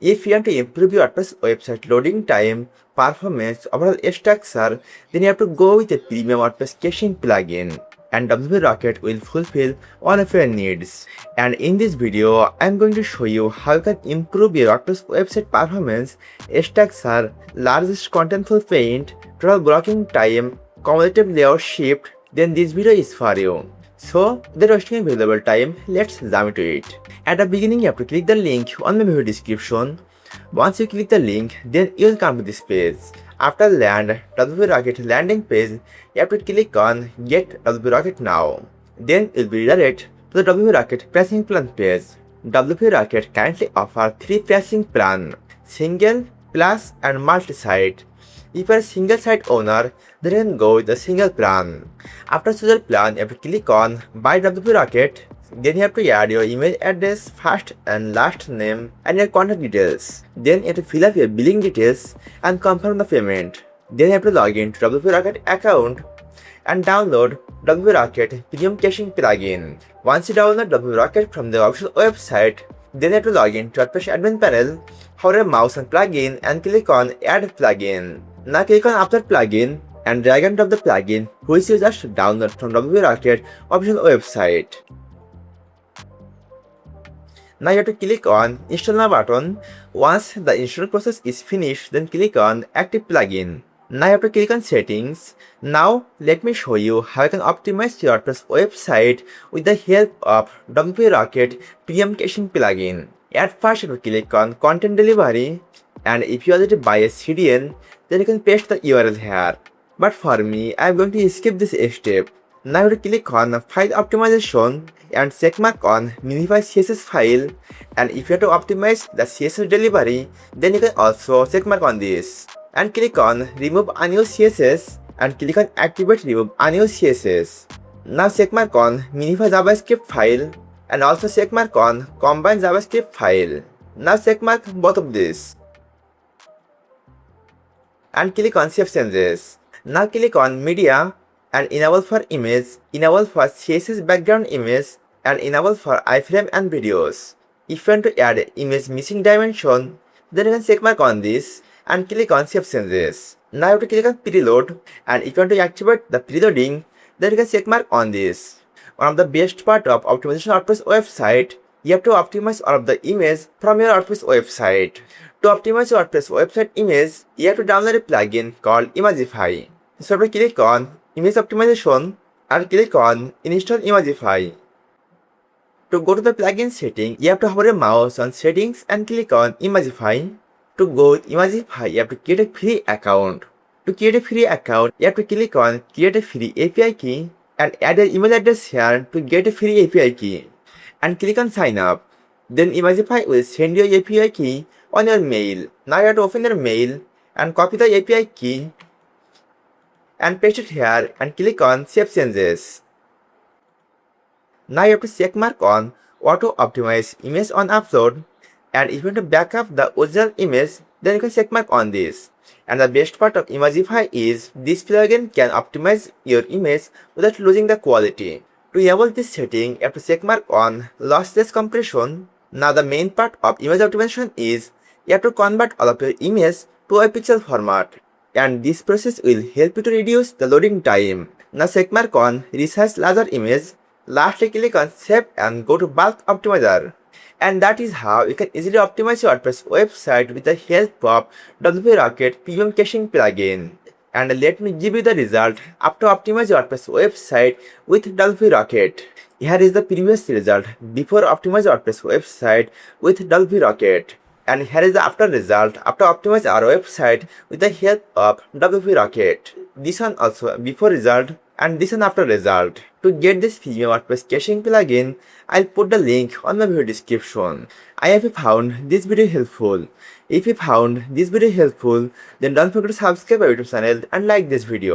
If you want to improve your WordPress website loading time, performance, overall structure, then you have to go with a premium WordPress caching plugin. And WPRocket will fulfill all of your needs. And in this video, I'm going to show you how you can improve your WordPress website performance, structure, largest contentful paint, total blocking time, cumulative layout shift. Then this video is for you. So, without wasting available time, let's jump into it. At the beginning, you have to click the link on my video description. Once you click the link, then you will come to this page. After land WPRocket landing page, you have to click on Get WPRocket Now. Then you will be redirected to the WPRocket pricing plan page. WPRocket currently offers 3 pricing plans: single, plus, and multi-site. If you are a single site owner, then you can go with the single plan. After choosing plan, you have to click on Buy WPRocket. Then you have to add your email address, first and last name, and your contact details. Then you have to fill up your billing details and confirm the payment. Then you have to log in to WPRocket account and download WPRocket Premium Caching plugin. Once you download WPRocket from the official website, then you have to log in to WordPress admin panel, hover your mouse on plugin and click on Add Plugin. Now click on After Plugin and drag and drop the plugin which you just download from WPRocket official website. Now you have to click on Install Now button. Once the install process is finished, then click on Active Plugin. Now you have to click on Settings. Now let me show you how you can optimize your WordPress website with the help of WPRocket Premium Caching plugin. At first you have to click on Content Delivery, and if you already buy a CDN, then you can paste the URL here. But for me, I am going to skip this step. Now you have to click on File Optimization and checkmark on Minify CSS file, and if you have to optimize the CSS delivery, then you can also checkmark on this. And click on Remove Unused CSS and click on Activate Remove Unused CSS. Now checkmark on Minify JavaScript file and also checkmark on Combine JavaScript file. Now checkmark both of these. And click on Save Changes. Now click on Media and enable for image, enable for CSS background image, and enable for iframe and videos. If you want to add image missing dimension, then you can checkmark on this and click on Save Changes. Now you have to click on Preload, and if you want to activate the preloading, then you can checkmark on this. One of the best part of optimization WordPress website, you have to optimize all of the image from your WordPress website. To optimize your WordPress website image, you have to download a plugin called Imagify. So you have to click on Image Optimization and click on Install Imagify. To go to the plugin setting, you have to hover your mouse on Settings and click on Imagify. To go with Imagify, you have to create a free account. To create a free account, you have to click on Create a Free API Key and add your email address here to get a free API key. And click on Sign Up. Then Imagify will send your API key on your mail. Now you have to open your mail and copy the API key and paste it here and click on Save Changes. Now you have to checkmark on Auto Optimize Image on Upload, and if you want to back up the original image, then you can checkmark on this. And the best part of Imagify is this plugin can optimize your image without losing the quality. To enable this setting, you have to checkmark on Lossless Compression. Now the main part of image optimization is you have to convert all of your image to a pixel format, and this process will help you to reduce the loading time. Now checkmark on Resize Larger Image. Lastly, click on Save and go to Bulk Optimizer. And that is how you can easily optimize your WordPress website with the help of WPRocket Premium Caching plugin. And let me give you the result after optimize your WordPress website with WPRocket. Here is the previous result before optimize your WordPress website with WPRocket. And here is the after result after optimize our website with the help of WPRocket. This one also before result and this one after result. To get this premium WordPress caching plugin, I'll put the link on my video description. I hope you found this video helpful. If you found this video helpful, then don't forget to subscribe our YouTube channel and like this video.